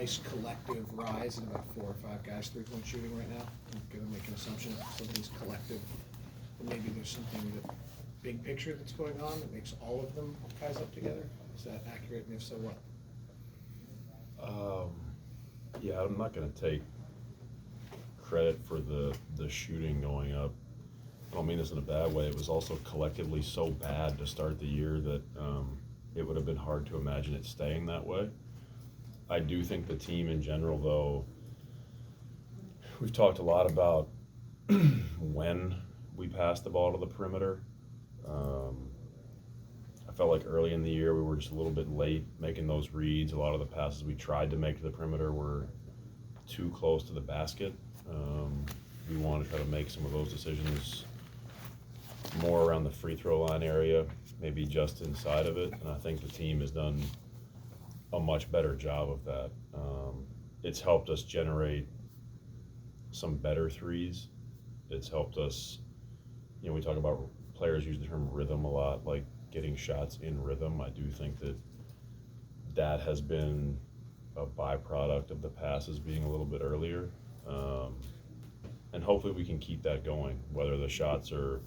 nice collective rise in about 4 or 5 guys 3-point shooting right now. I'm gonna make an assumption something's collective, or maybe there's something that big picture that's going on that makes all of them ties up together. Is that accurate? And if so, what? Yeah, I'm not going to take credit for the shooting going up. I don't mean this in a bad way. It was also collectively so bad to start the year that it would have been hard to imagine it staying that way. I do think the team in general, though, we've talked a lot about when we pass the ball to the perimeter. I felt like early in the year we were just a little bit late making those reads. A lot of the passes we tried to make to the perimeter were too close to the basket. We want to try to make some of those decisions more around the free throw line area, maybe just inside of it. And I think the team has done a much better job of that. It's helped us generate some better threes. It's helped us, we talk about players use the term rhythm a lot, like getting shots in rhythm. I do think that has been a byproduct of the passes being a little bit earlier. And hopefully we can keep that going, whether the shots are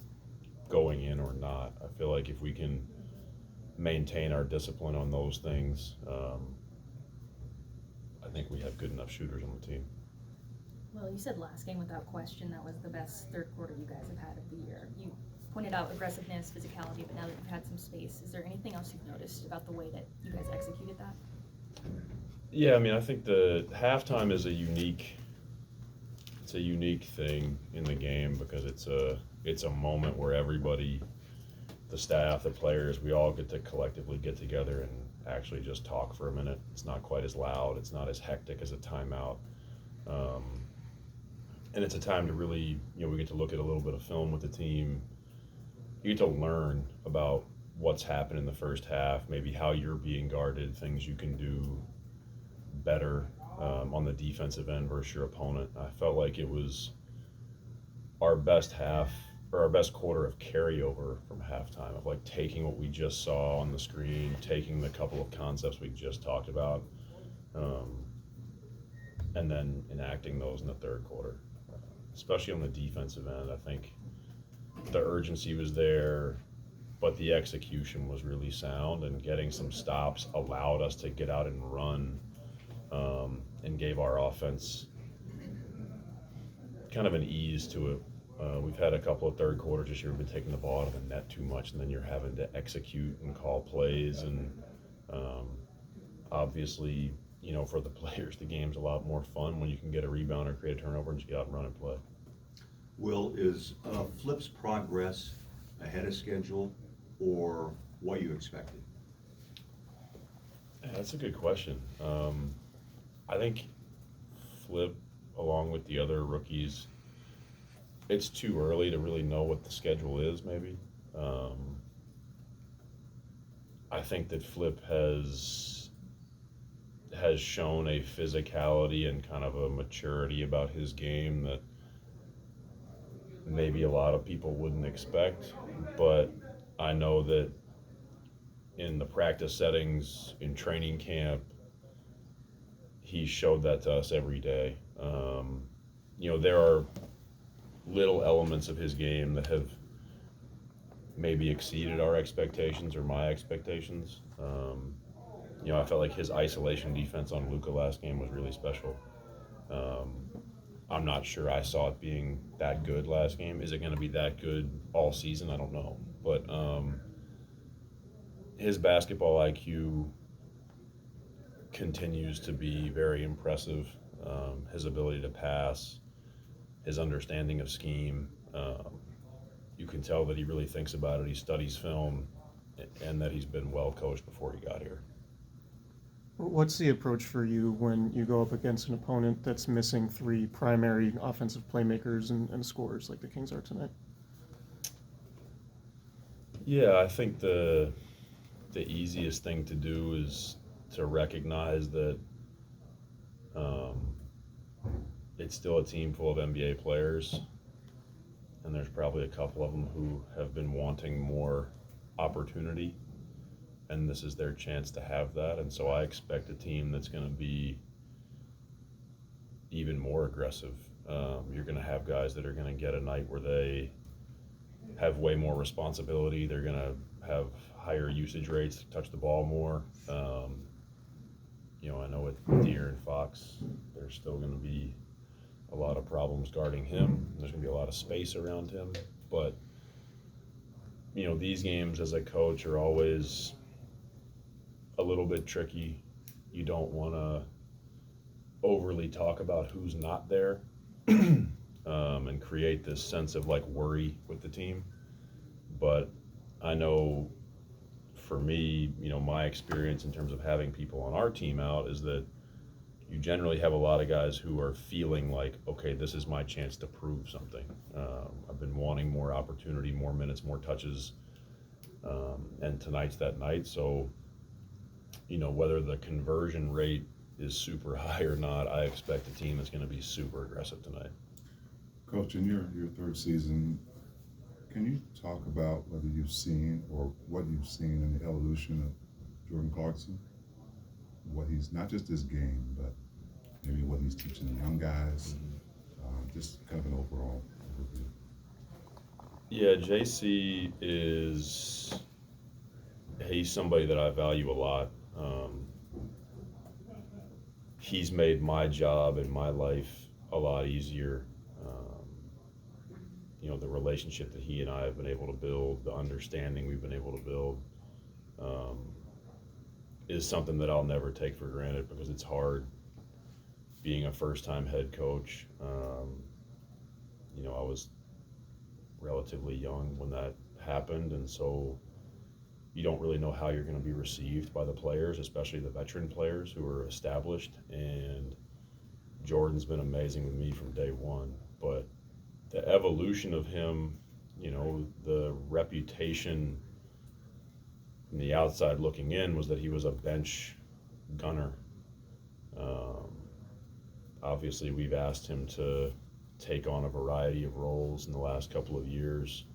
going in or not. I feel like if we can maintain our discipline on those things, I think we have good enough shooters on the team. Well, you said last game without question that was the best third quarter you guys have had of the year. You pointed out aggressiveness, physicality, but now that you've had some space, is there anything else you've noticed about the way that you guys executed that? Yeah, I think the halftime is a unique thing in the game because it's a moment where everybody, the staff, the players, we all get to collectively get together and actually just talk for a minute. It's not quite as loud. It's not as hectic as a timeout. And it's a time to really, we get to look at a little bit of film with the team. You get to learn about what's happened in the first half, maybe how you're being guarded, things you can do better on the defensive end versus your opponent. I felt like it was our best half, or our best quarter of carryover from halftime, of like taking what we just saw on the screen, taking the couple of concepts we just talked about, and then enacting those in the third quarter. Especially on the defensive end, I think the urgency was there, but the execution was really sound, and getting some stops allowed us to get out and run, and gave our offense kind of an ease to it. We've had a couple of third quarters this year, we've been taking the ball out of the net too much, and then you're having to execute and call plays, and obviously, for the players, the game's a lot more fun when you can get a rebound or create a turnover and just get out and run and play. Will, is Flip's progress ahead of schedule or what you expected? Yeah, that's a good question. I think Flip, along with the other rookies, it's too early to really know what the schedule is, maybe. I think that Flip has shown a physicality and kind of a maturity about his game that maybe a lot of people wouldn't expect, but I know that in the practice settings, in training camp, he showed that to us every day. There are little elements of his game that have maybe exceeded our expectations or my expectations. I felt like his isolation defense on Luka last game was really special. I'm not sure I saw it being that good last game. Is it going to be that good all season? I don't know. But his basketball IQ continues to be very impressive. His ability to pass, his understanding of scheme. You can tell that he really thinks about it. He studies film, and that he's been well coached before he got here. What's the approach for you when you go up against an opponent that's missing 3 primary offensive playmakers and scorers like the Kings are tonight? Yeah, I think the easiest thing to do is to recognize that it's still a team full of NBA players, and there's probably a couple of them who have been wanting more opportunity, and this is their chance to have that. And so I expect a team that's going to be even more aggressive. You're going to have guys that are going to get a night where they have way more responsibility. They're going to have higher usage rates, touch the ball more. I know with Deere and Fox, there's still going to be a lot of problems guarding him. There's going to be a lot of space around him. But, these games as a coach are always a little bit tricky. You don't want to overly talk about who's not there and create this sense of worry with the team. But I know for me, my experience in terms of having people on our team out is that you generally have a lot of guys who are feeling like, okay, this is my chance to prove something. I've been wanting more opportunity, more minutes, more touches, and tonight's that night. So, whether the conversion rate is super high or not, I expect the team is going to be super aggressive tonight. Coach, in your third season, can you talk about whether you've seen or what you've seen in the evolution of Jordan Clarkson? What he's, not just this game, but maybe what he's teaching the young guys, just kind of an overall overview. Yeah, JC he's somebody that I value a lot. He's made my job and my life a lot easier. The relationship that he and I have been able to build, the understanding we've been able to build, is something that I'll never take for granted, because it's hard being a first-time head coach. I was relatively young when that happened, and so you don't really know how you're going to be received by the players, especially the veteran players who are established. And Jordan's been amazing with me from day one. But the evolution of him, the reputation from the outside looking in was that he was a bench gunner. Obviously, we've asked him to take on a variety of roles in the last couple of years.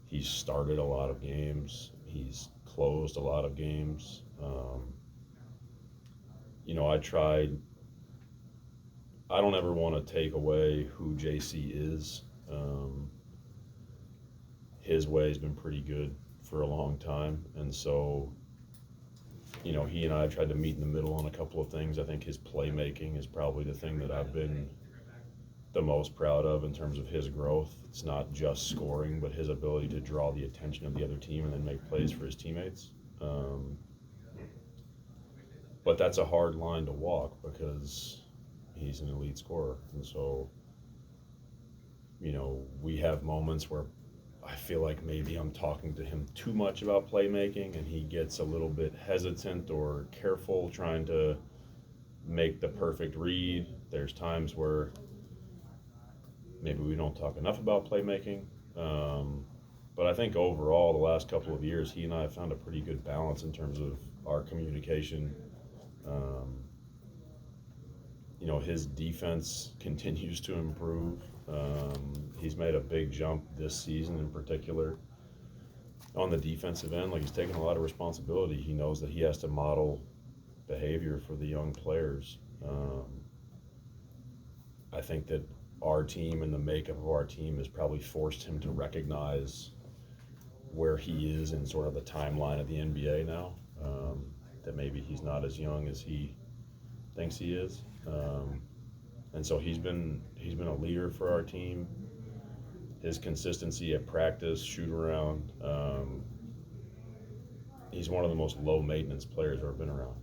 He's started a lot of games. He's closed a lot of games. I don't ever want to take away who JC is. His way has been pretty good for a long time. And so, he and I have tried to meet in the middle on a couple of things. I think his playmaking is probably the thing that I've been the most proud of in terms of his growth. It's not just scoring, but his ability to draw the attention of the other team and then make plays for his teammates. But that's a hard line to walk, because he's an elite scorer. And so, we have moments where I feel like maybe I'm talking to him too much about playmaking, and he gets a little bit hesitant or careful trying to make the perfect read. There's times where maybe we don't talk enough about playmaking. But I think overall, the last couple of years, he and I have found a pretty good balance in terms of our communication. His defense continues to improve. He's made a big jump this season in particular on the defensive end. He's taken a lot of responsibility. He knows that he has to model behavior for the young players. I think that our team and the makeup of our team has probably forced him to recognize where he is in sort of the timeline of the NBA now, that maybe he's not as young as he thinks he is. And so he's been a leader for our team. His consistency at practice, shoot around, he's one of the most low maintenance players I've ever been around.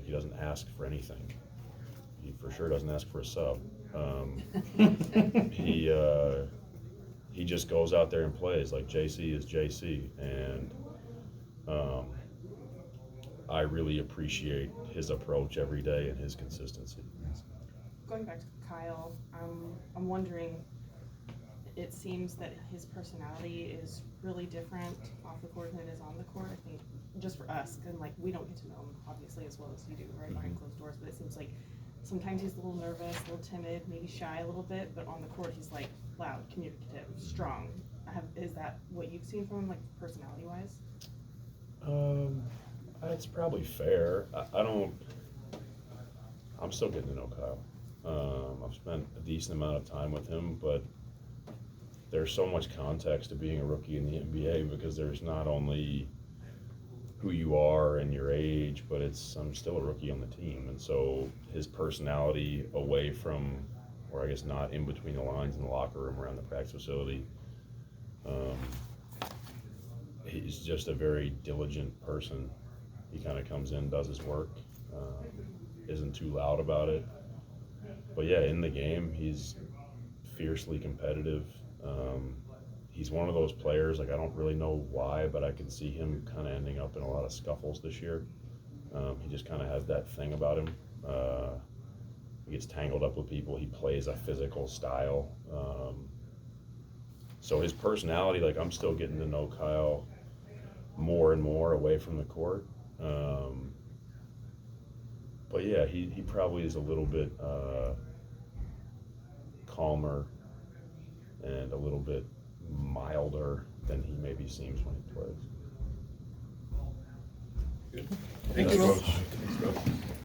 He doesn't ask for anything. He for sure doesn't ask for a sub. He just goes out there and plays. JC is JC, and I really appreciate his approach every day and his consistency. Going back to Kyle, I'm wondering, it seems that his personality is really different off the court than it is on the court. I think just for us, and we don't get to know him obviously as well as you do, right, behind closed doors, but it seems like sometimes he's a little nervous, a little timid, maybe shy a little bit, but on the court he's loud, communicative, strong. Is that what you've seen from him, personality-wise? That's probably fair. I'm still getting to know Kyle. I've spent a decent amount of time with him, but there's so much context to being a rookie in the NBA because there's not only who you are and your age, but I'm still a rookie on the team. And so his personality away from, or I guess not in between the lines in the locker room around the practice facility, he's just a very diligent person. He kind of comes in, does his work, isn't too loud about it. But yeah, in the game, he's fiercely competitive. He's one of those players, like I don't really know why, but I can see him kind of ending up in a lot of scuffles this year. He just kind of has that thing about him. He gets tangled up with people. He plays a physical style. So his personality, like I'm still getting to know Kyle more and more away from the court. But yeah, he probably is a little bit calmer and a little bit milder than he maybe seems when he plays. Good.